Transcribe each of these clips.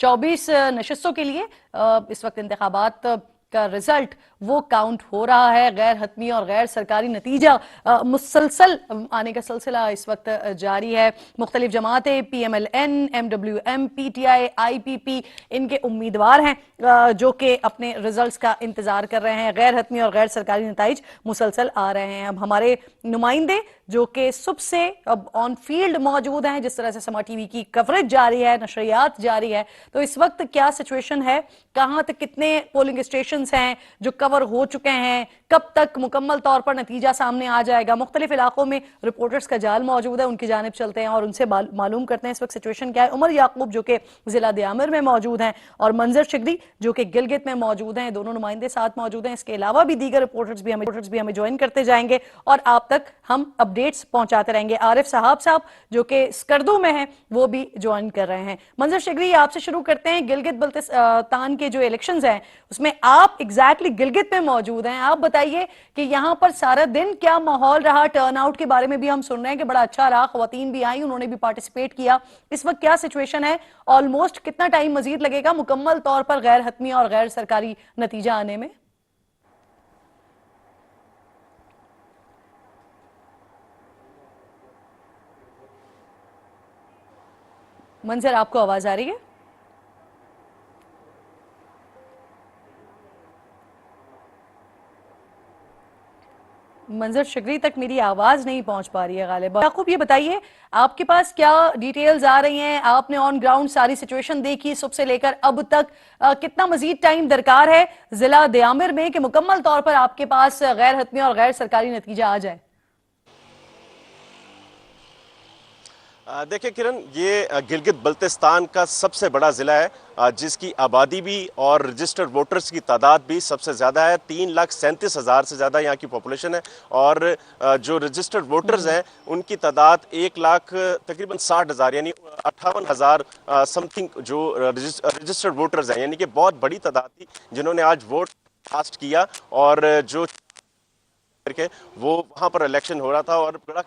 24 नशिस्तों के लिए इस वक्त इंतखाबात का रिजल्ट वो काउंट हो रहा है। गैर हतमी और गैर सरकारी नतीजा मुसलसल आने का सिलसिला इस वक्त जारी है। मुख्तलिफ जमातें PMLN, MWM, PTI, IPP इनके उम्मीदवार हैं जो कि अपने रिजल्ट्स का इंतजार कर रहे हैं। गैर हतमी और गैर सरकारी नतीज मुसलसल आ रहे हैं। अब हमारे नुमाइंदे जो कि सुबह से अब ऑन फील्ड मौजूद हैं, जिस तरह से समा टीवी की कवरेज जारी है, नशरियात जारी है, तो इस वक्त क्या सिचुएशन है, कहां तक कितने पोलिंग स्टेशंस हैं जो कवर हो चुके हैं, कब तक मुकम्मल तौर पर नतीजा सामने आ जाएगा। मुख्तलिफ इलाकों में रिपोर्टर्स का जाल मौजूद है, उनकी जानिब चलते हैं और उनसे मालूम करते हैं इस वक्त सिचुएशन क्या है। उमर याकूब जो कि जिला दियामिर में मौजूद हैं और मंजर शिगरी जो कि गिलगित में मौजूद हैं, दोनों नुमाइंदे साथ मौजूद हैं। इसके अलावा भी दीगर रिपोर्टर्स भी हमें ज्वाइन करते जाएंगे और आप तक हम अपडेट्स पहुंचाते रहेंगे। आरिफ साहब जो कि स्कर्दू में हैं वो भी ज्वाइन कर रहे हैं। मंजर शिगरी, आपसे शुरू करते हैं। गिलगित बल्तिस्तान के जो इलेक्शंस हैं उसमें आप एग्जैक्टली गिलगित में मौजूद हैं, आप बताइए कि यहां पर सारा दिन क्या माहौल रहा। टर्नआउट के बारे में भी हम सुन रहे हैं कि बड़ा अच्छा रहा, ख्वातीन भी आई, उन्होंने भी पार्टिसिपेट किया। इस वक्त क्या सिचुएशन है, ऑलमोस्ट कितना टाइम मजीद लगेगा मुकम्मल तौर पर गैर हतमी और गैर सरकारी नतीजा आने में? मंजर, आपको आवाज आ रही है? मंजर शिगरी तक मेरी आवाज नहीं पहुंच पा रही है गालिब। याकूब, ये बताइए आपके पास क्या डिटेल्स आ रही हैं? आपने ऑन ग्राउंड सारी सिचुएशन देखी सुबह से लेकर अब तक, कितना मजीद टाइम दरकार है जिला दियामिर में कि मुकम्मल तौर पर आपके पास गैर हतमी और गैर सरकारी नतीजा आ जाए? देखिए किरण, ये गिलगित बल्तिस्तान का सबसे बड़ा ज़िला है जिसकी आबादी भी और रजिस्टर्ड वोटर्स की तादाद भी सबसे ज़्यादा है। 3,37,000 से ज़्यादा यहाँ की पॉपुलेशन है और जो रजिस्टर्ड वोटर्स हैं उनकी तादाद 1,00,000 तकरीबन 60,000 यानी 58,000 समथिंग जो रजिस्टर्ड वोटर्स हैं, यानी कि बहुत बड़ी तादाद थी जिन्होंने आज वोट कास्ट किया। और जो करके वो वहां पर इलेक्शन हो रहा था और बड़ा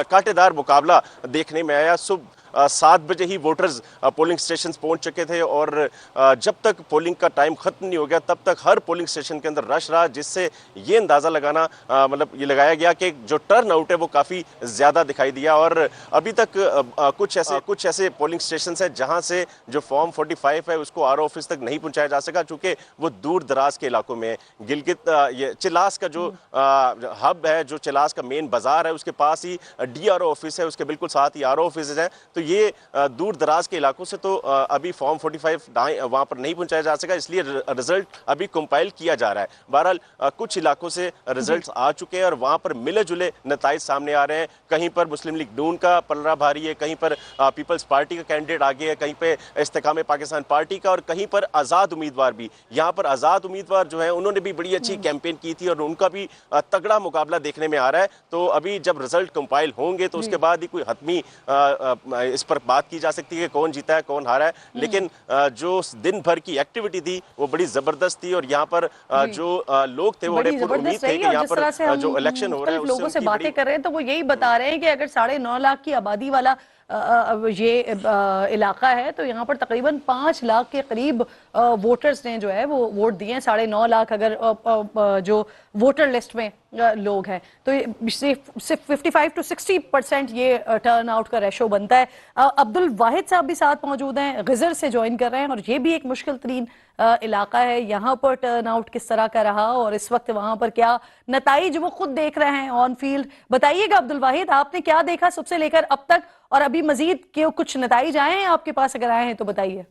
कांटेदार मुकाबला देखने में आया। सुबह 7 बजे ही वोटर्स पोलिंग स्टेशन पहुंच चुके थे और जब तक पोलिंग का टाइम खत्म नहीं हो गया तब तक हर पोलिंग स्टेशन के अंदर रश रहा, जिससे ये अंदाज़ा लगाना मतलब ये लगाया गया कि जो टर्न आउट है वो काफ़ी ज़्यादा दिखाई दिया। और अभी तक कुछ ऐसे पोलिंग स्टेशन हैं जहां से जो फॉर्म 45 है उसको RO ऑफिस तक नहीं पहुंचाया जा सका, चूँकि वो दूर दराज के इलाकों में है। गिलगित ये चिलास का जो हब है, जो चिलास का मेन बाजार है, उसके पास ही DRO ऑफिस है, उसके बिल्कुल साथ ही RO ऑफिस है। तो ये दूर दराज के इलाकों से तो अभी फॉर्म 45 वहां पर नहीं पहुंचाया जा सका, इसलिए रिजल्ट अभी कंपाइल किया जा रहा है। बहरहाल कुछ इलाकों से रिजल्ट्स आ चुके हैं और वहां पर मिले जुले नताइज सामने आ रहे हैं। कहीं पर मुस्लिम लीग नून का पलड़ा भारी है, कहीं पर पीपल्स पार्टी का कैंडिडेट आगे है, कहीं पे इस्तेकाम पाकिस्तान पार्टी का और कहीं पर आज़ाद उम्मीदवार भी। यहाँ पर आज़ाद उम्मीदवार जो है उन्होंने भी बड़ी अच्छी कैंपेन की थी और उनका भी तगड़ा मुकाबला देखने में आ रहा है। तो अभी जब रिजल्ट कंपाइल होंगे तो उसके बाद ही कोई हतमी इस पर बात की जा सकती है कि कौन जीता है कौन हारा है। लेकिन जो दिन भर की एक्टिविटी थी वो बड़ी जबरदस्त थी और यहाँ पर जो लोग थे वो बड़े उम्मीद थे कि यहाँ पर जो इलेक्शन हो रहा है लोगों से बातें कर रहे हैं तो वो यही बता रहे हैं कि अगर 9.5 लाख की आबादी वाला ये इलाका है तो यहाँ पर तकरीबन 5 लाख के करीब वोटर्स ने जो है वो वोट दिए हैं। 9.5 लाख अगर जो वोटर लिस्ट में लोग हैं तो सिर्फ 55 to 60% ये टर्न आउट का रेशो बनता है। अब्दुल वाहिद साहब भी साथ मौजूद हैं, गिजर से ज्वाइन कर रहे हैं और ये भी एक मुश्किल तरीन इलाका है। यहाँ पर टर्न आउट किस तरह का रहा और इस वक्त वहां पर क्या नताइज वो खुद देख रहे हैं ऑन फील्ड? बताइएगा अब्दुल वाहिद, आपने क्या देखा सुबह से लेकर अब तक और अभी मजीद के कुछ नताइज आए हैं आपके पास? अगर आए हैं तो बताइए।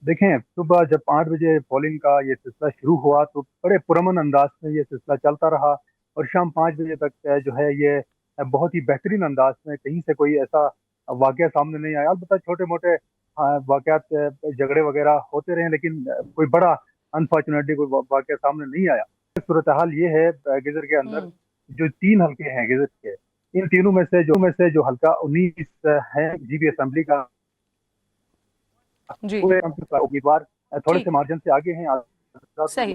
देखें, सुबह जब 5 बजे पोलिंग का ये सिलसिला शुरू हुआ तो बड़े पुरअमन अंदाज में ये सिलसिला चलता रहा और शाम 5 बजे तक जो है ये बहुत ही बेहतरीन अंदाज में, कहीं से कोई ऐसा वाकया सामने नहीं आया। अलबत्ता छोटे मोटे वाकयात झगड़े वगैरह होते रहे लेकिन कोई बड़ा अनफॉर्चुनेटली कोई वाकया सामने नहीं आया। सूरत हाल ये है गिजर के अंदर जो 3 हल्के हैं गिजर के, इन तीनों में से जो हल्का 19 है GB असेंबली का, उम्मीदवार थोड़े से मार्जिन से आगे हैं। सही।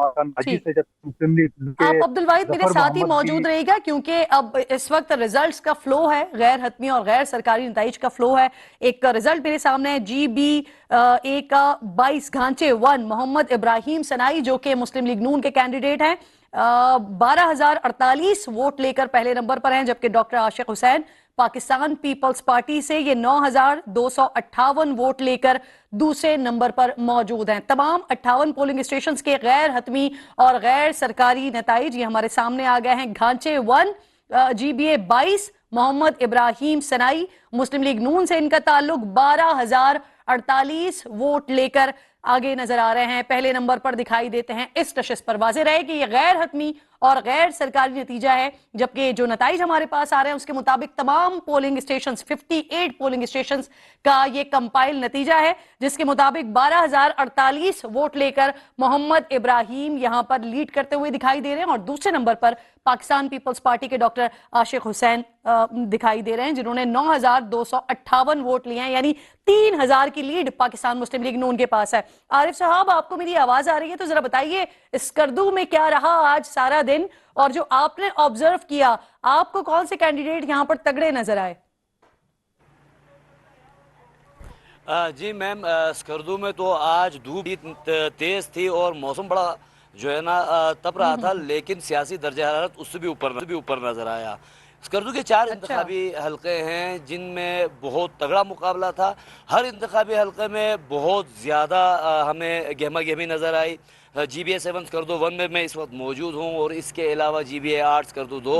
नाजी ठीक। से जब मुस्लिम लीग के आप अब्दुल वाहिद मेरे जफर साथ ही मोहम्मद मौजूद की रहिएगा, क्योंकि अब इस वक्त रिजल्ट्स का फ्लो है, गैर हतमी और गैर सरकारी नताइज का फ्लो है। एक रिजल्ट मेरे सामने है, GB ए का 22 घांचे 1 मोहम्मद इब्राहिम सनाई जो कि मुस्लिम लीग नून के कैंडिडेट हैं, 12,048 वोट लेकर पहले नंबर पर हैं, जबकि डॉक्टर आशिक हुसैन पाकिस्तान पीपल्स पार्टी से ये 9,258 वोट लेकर दूसरे नंबर पर मौजूद हैं। तमाम 58 पोलिंग स्टेशंस के गैर हतमी और गैर सरकारी नताइज ये हमारे सामने आ गए हैं। घांचे 1 GBA 22 मोहम्मद इब्राहिम सनाई, मुस्लिम लीग नून से इनका ताल्लुक, 12,048 वोट लेकर आगे नजर आ रहे हैं, पहले नंबर पर दिखाई देते हैं। इस नशिस्त पर वाज़ेह रहे कि ये गैर हतमी और गैर सरकारी नतीजा है, जबकि जो नताइज हमारे पास आ रहे हैं उसके मुताबिक तमाम पोलिंग स्टेशंस 58 पोलिंग स्टेशंस का ये कंपाइल नतीजा है, जिसके मुताबिक 12,048 वोट लेकर मोहम्मद इब्राहिम यहां पर लीड करते हुए दिखाई दे रहे हैं और दूसरे नंबर पर पाकिस्तान पीपल्स पार्टी के डॉक्टर आशिक हुसैन दिखाई दे रहे हैं, जिन्होंने 9,258 वोट लिए हैं, यानी 3,000 की लीड पाकिस्तान मुस्लिम लीग नून के पास है। आरिफ साहब, आपको मेरी आवाज आ रही है तो जरा बताइए स्कर्दू में क्या रहा आज सारा दिन, और जो आपने ऑब्जर्व किया, आपको कौन से कैंडिडेट यहां पर तगड़े नजर आए? जी मैम, स्कर्दू में तो आज धूप भी तेज थी और मौसम बड़ा जो है ना तप रहा था, लेकिन सियासी दर्जा हरारत उससे भी ऊपर नजर आया। स्कर्दू के 4 इंतखाबी हलके हैं जिनमें बहुत तगड़ा मुकाबला था। हर इंतखाबी हलके में बहुत ज़्यादा हमें गहमा गहमी नज़र आई। GBA 7 स्कर्दू 1 में मैं इस वक्त मौजूद हूँ और इसके अलावा GBA 8 Skardu 2,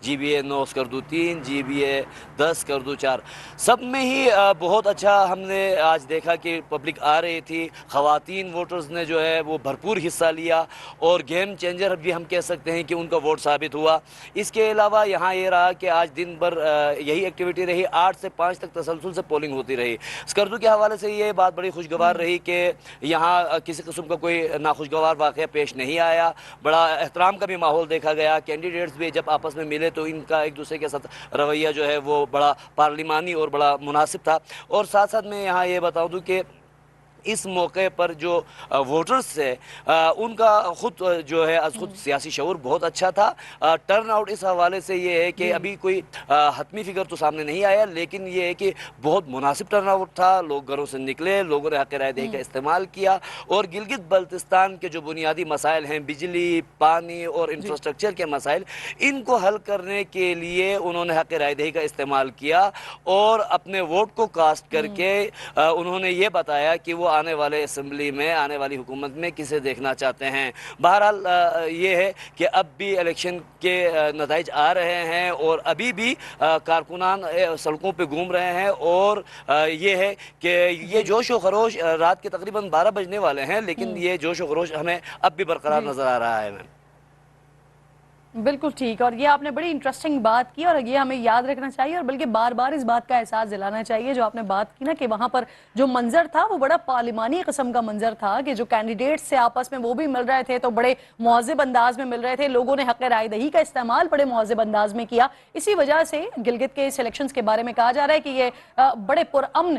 GBA 9 Skardu 3, GBA 10 Skardu 4, सब में ही बहुत अच्छा हमने आज देखा कि पब्लिक आ रही थी। ख़वातीन वोटर्स ने जो है वो भरपूर हिस्सा लिया और गेम चेंजर भी हम कह सकते हैं कि उनका वोट साबित हुआ। इसके अलावा यहाँ ये रहा कि आज दिन भर यही एक्टिविटी रही, 8 से 5 तक तसलसल से पोलिंग होती रही। स्कर्दू के हवाले से ये बात बड़ी खुशगवार रही कि यहाँ किसी किस्म का कोई नाखुशगवार वाक़या पेश नहीं आया। बड़ा एहतराम का भी माहौल देखा गया। कैंडिडेट्स भी जब आपस में मिले तो इनका एक दूसरे के साथ रवैया जो है वो बड़ा पार्लिमानी और बड़ा मुनासिब था। और साथ साथ मैं यहाँ ये बताऊँ दूँ कि इस मौके पर जो वोटर्स है उनका खुद जो है खुद सियासी शऊर बहुत अच्छा था। टर्न आउट इस हवाले से ये है कि अभी कोई हतमी फिगर तो सामने नहीं आया, लेकिन ये है कि बहुत मुनासिब टर्न आउट था। लोग घरों से निकले, लोगों ने हक़ राय दही का इस्तेमाल किया और गिलगित बल्तिस्तान के जो बुनियादी मसाइल हैं, बिजली, पानी और इंफ्रास्ट्रक्चर के मसाइल, इनको हल करने के लिए उन्होंने हक़ राय दही का इस्तेमाल किया और अपने वोट को कास्ट करके उन्होंने ये बताया कि वो आने वाले असेंबली में, आने वाली हुकूमत में किसे देखना चाहते हैं। बहरहाल ये है कि अब भी इलेक्शन के नताइज आ रहे हैं और अभी भी कारकुनान सड़कों पे घूम रहे हैं और ये है कि ये जोश व खरोश रात के तकरीबन 12 बजने वाले हैं, लेकिन ये जोश व खरोश हमें अब भी बरकरार नज़र आ रहा है। बिल्कुल ठीक, और ये आपने बड़ी इंटरेस्टिंग बात की और ये हमें याद रखना चाहिए और बल्कि बार बार इस बात का एहसास दिलाना चाहिए जो आपने बात की ना कि वहां पर जो मंजर था वो बड़ा पार्लिमानी किस्म का मंजर था कि जो कैंडिडेट्स से आपस में वो भी मिल रहे थे तो बड़े मुहज़्ज़ब अंदाज में मिल रहे थे। लोगों ने हक़ राय दही का इस्तेमाल बड़े मुहज़्ज़ब अंदाज में किया। इसी वजह से गिलगित के इस इलेक्शंस के बारे में कहा जा रहा है कि ये बड़े पुरअमन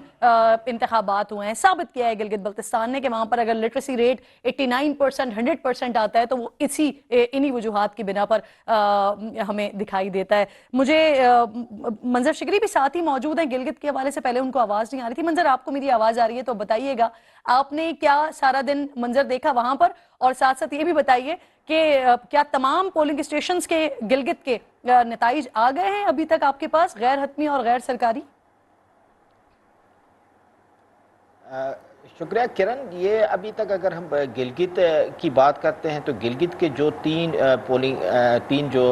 इंतखाबात हुए हैं। साबित किया है गिलगित बल्तिस्तान ने कि वहां पर अगर लिटरेसी रेट 89%, 100% आता है तो वो इन्हीं वजूहात की बिना पर हमें दिखाई देता है। मुझे मंजर शिकरी भी साथ ही मौजूद हैं गिलगित के हवाले से, पहले उनको आवाज नहीं आ रही थी। मंजर, आपको मेरी आवाज आ रही है तो बताइएगा आपने क्या सारा दिन मंजर देखा वहां पर, और साथ साथ ये भी बताइए कि क्या तमाम पोलिंग स्टेशंस के गिलगित के नताइज आ गए हैं अभी तक आपके पास, गैर हतमी और गैर सरकारी? शुक्रिया किरण। ये अभी तक अगर हम गिलगित की बात करते हैं तो गिलगित के जो तीन जो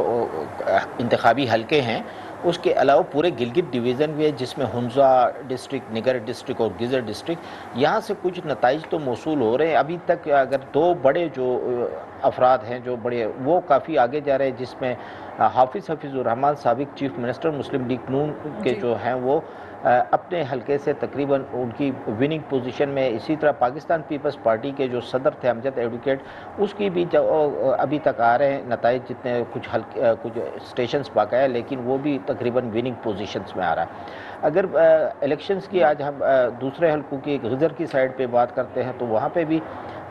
इंतखाबी हलके हैं उसके अलावा पूरे गिलगित डिवीज़न भी है जिसमें हुंजा डिस्ट्रिक्ट, निगर डिस्ट्रिक्ट और गिजर डिस्ट्रिक्ट, यहाँ से कुछ नताइज तो मौसूल हो रहे हैं। अभी तक अगर 2 बड़े जो अफराद हैं जो बड़े वो काफ़ी आगे जा रहे हैं, जिसमें हफीज़ुर रहमान साबिक चीफ मिनिस्टर मुस्लिम लीग नून के जो हैं वो अपने हलके से तकरीबन उनकी विनिंग पोजीशन में। इसी तरह पाकिस्तान पीपल्स पार्टी के जो सदर थे अमजद एडवोकेट, उसकी भी अभी तक आ रहे हैं नताइज, जितने कुछ स्टेशंस बाकाया, लेकिन वो भी तकरीबन विनिंग पोजीशंस में आ रहा है। अगर इलेक्शंस की आज हम दूसरे हलकों की गिजर की साइड पे बात करते हैं तो वहाँ पे भी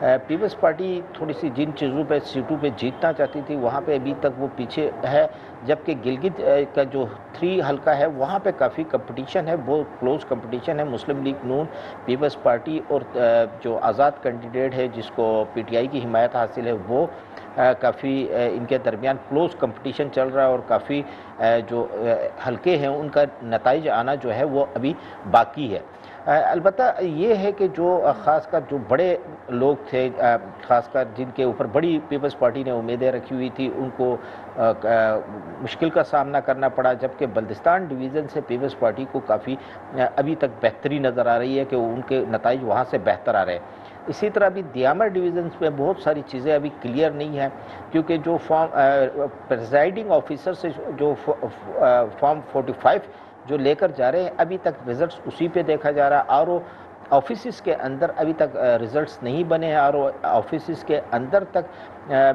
पीपल्स पार्टी थोड़ी सी जिन चीज़ों पे सीटों पे जीतना चाहती थी वहाँ पे अभी तक वो पीछे है, जबकि गिलगित का जो 3 हल्का है वहाँ पे काफ़ी कंपटीशन है, बहुत क्लोज कंपटीशन है। मुस्लिम लीग नून, पीपल्स पार्टी और जो आज़ाद कैंडिडेट है जिसको पीटीआई की हिमायत हासिल है वो काफ़ी इनके दरमियान क्लोज कंपटीशन चल रहा है और काफ़ी जो हल्के हैं उनका नताइज आना जो है वो अभी बाकी है। अलबत्ता ये है कि जो ख़ासकर जो बड़े लोग थे, ख़ासकर जिनके ऊपर बड़ी पीपल्स पार्टी ने उम्मीदें रखी हुई थी, उनको मुश्किल का सामना करना पड़ा, जबकि बल्दिस्तान डिवीज़न से पीपल्स पार्टी को काफ़ी अभी तक बेहतरी नज़र आ रही है कि उनके नताइज वहाँ से बेहतर आ रहे हैं। इसी तरह अभी दियामर डिवीज़न्स में बहुत सारी चीज़ें अभी क्लियर नहीं हैं, क्योंकि जो प्रेसाइडिंग ऑफिसर से जो फॉर्म 45 जो लेकर जा रहे हैं अभी तक रिजल्ट्स उसी पे देखा जा रहा है। आरओ ऑफिस के अंदर अभी तक रिजल्ट्स नहीं बने हैं, आरओ ऑफिस के अंदर तक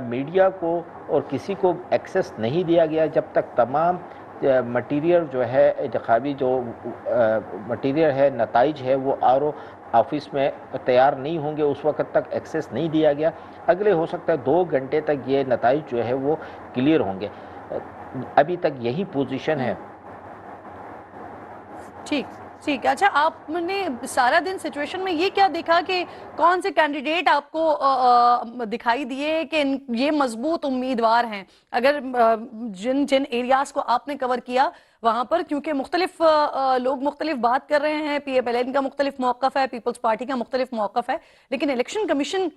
मीडिया को और किसी को एक्सेस नहीं दिया गया जब तक तमाम मटीरियल जो है इंतखाबी जो मटीरियल है, नताइज है, वो आरओ ऑफिस में तैयार नहीं होंगे, उस वक्त तक एक्सेस नहीं दिया गया। अगले हो सकता है 2 घंटे तक ये नताइज जो है वो क्लियर होंगे। अभी तक यही पोजीशन है। ठीक ठीक। अच्छा, आपने सारा दिन सिचुएशन में ये क्या देखा कि कौन से कैंडिडेट आपको दिखाई दिए कि ये मजबूत उम्मीदवार हैं? अगर जिन जिन एरियाज को आपने कवर किया वहां पर, क्योंकि मुख्तलिफ लोग मुख्तलिफ बात कर रहे हैं, PFLN का मुख्तलिफ मौक़िफ़ है, पीपल्स पार्टी का मुख्तलिफ मौक़िफ़ है, लेकिन इलेक्शन कमीशन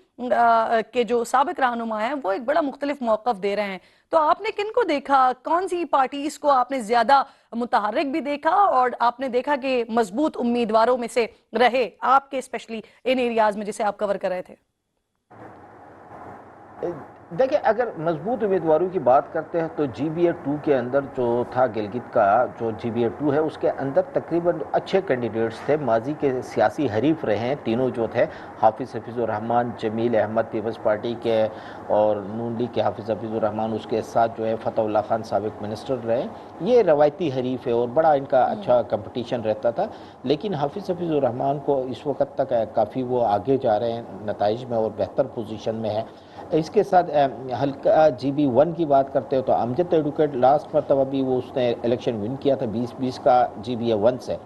के जो साबिक रहनुमा हैं वो एक बड़ा मुख्तलिफ मौक़िफ़ दे रहे हैं। तो आपने किन को देखा, कौन सी पार्टीज को आपने ज्यादा मुतहर्रिक भी देखा और आपने देखा कि मजबूत उम्मीदवारों में से रहे आपके, स्पेशली इन एरियाज में जिसे आप कवर कर रहे थे? देखिए, अगर मजबूत उम्मीदवारों की बात करते हैं तो GBA 2 के अंदर जो था गिलगित का जो GBA 2 है उसके अंदर तकरीबन अच्छे कैंडिडेट्स थे, माजी के सियासी हरीफ रहे हैं तीनों जो थे, हाफिज़ हफीज़ुर रहमान, जमील अहमद पीपल्स पार्टी के और नून लीग के हाफिज़ हफीज़ुर रहमान, उसके साथ जो है फतहुल्लाह खान साबिक मिनिस्टर रहे। ये रवायती हरीफ है और बड़ा इनका अच्छा कंपटीशन रहता था, लेकिन हाफिज़ हफीज़ुर रहमान को इस वक्त तक काफ़ी वो आगे जा रहे हैं नताइज में और बेहतर पोजीशन में है। इसके साथ हल्का GB 1 की बात करते हो तो अमजद एडवोकेट लास्ट मरतबा भी वो उसने इलेक्शन विन किया था 2020 का GBA 1 से,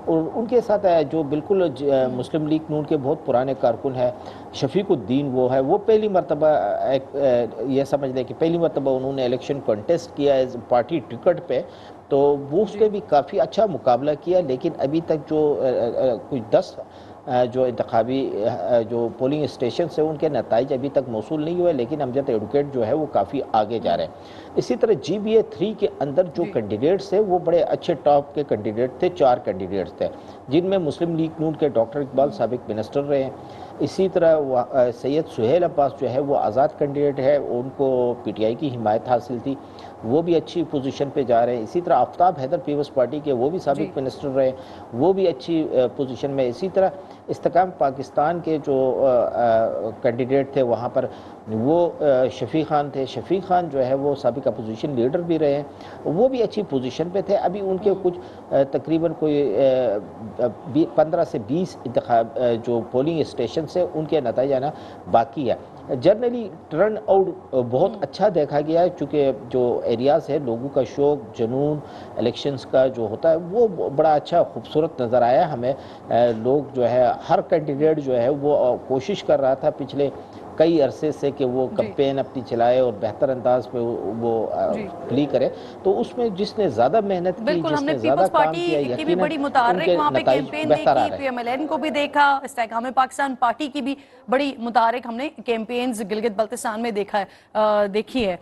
और उनके साथ जो बिल्कुल मुस्लिम लीग नून के बहुत पुराने कारकुन है शफीकुद्दीन, वो है, वो पहली मरतबा ये समझ लें कि पहली मरतबा उन्होंने इलेक्शन कॉन्टेस्ट किया एज पार्टी टिकट पे, तो वो उसने भी काफ़ी अच्छा मुकाबला किया, लेकिन अभी तक जो कुछ 10 जो इंतखाबी जो पोलिंग स्टेशन से उनके नताइज अभी तक मौसूल नहीं हुए, लेकिन अमजद एडवोकेट जो है वो काफ़ी आगे जा रहे हैं। इसी तरह GBA 3 के अंदर जो कैंडिडेट्स थे वो बड़े अच्छे टॉप के कैंडिडेट थे, 4 कैंडिडेट्स थे, जिनमें मुस्लिम लीग नून के डॉक्टर इकबाल साबिक मिनिस्टर रहे हैं। इसी तरह सैयद सुहेल अब्बास जो है वो आज़ाद कैंडिडेट है, उनको PTI की हिमायत हासिल थी, वो भी अच्छी पोजीशन पे जा रहे हैं। इसी तरह आफ्ताब हैदर पीपल्स पार्टी के वो भी साबिक मिनिस्टर रहे, वो भी अच्छी पोजीशन में। इसी तरह इस्तेकाम पाकिस्तान के जो कैंडिडेट थे वहाँ पर वो शफीक खान थे, शफीक खान जो है वो साबिक अपोजिशन लीडर भी रहे हैं, वो भी अच्छी पोजीशन पे थे। अभी उनके कुछ तकरीबन कोई 15 से 20 इंतखाब जो पोलिंग स्टेशन से उनके नतीजे आना बाकी है। जनरली टर्न आउट बहुत अच्छा देखा गया है, चूँकि जो एरियाज़ है लोगों का शौक जुनून इलेक्शंस का जो होता है वो बड़ा अच्छा खूबसूरत नज़र आया हमें। लोग जो है हर कैंडिडेट जो है वो कोशिश कर रहा था पिछले कई अरसे से कि वो कैंपेन अपनी चलाए और बेहतर अंदाज पे वो प्ली करे, तो उसमें जिसने ज़्यादा मेहनत की, जिसने ज़्यादा काम किया, यकीनन बड़ी मुतारिक वहाँ पे कैंपेन देखी, PMLN को भी देखा, इस्तेकाम पाकिस्तान पार्टी की भी बड़ी मुतारिक हमने कैंपेन्स गिलगित बल्तिस्तान में देखी है।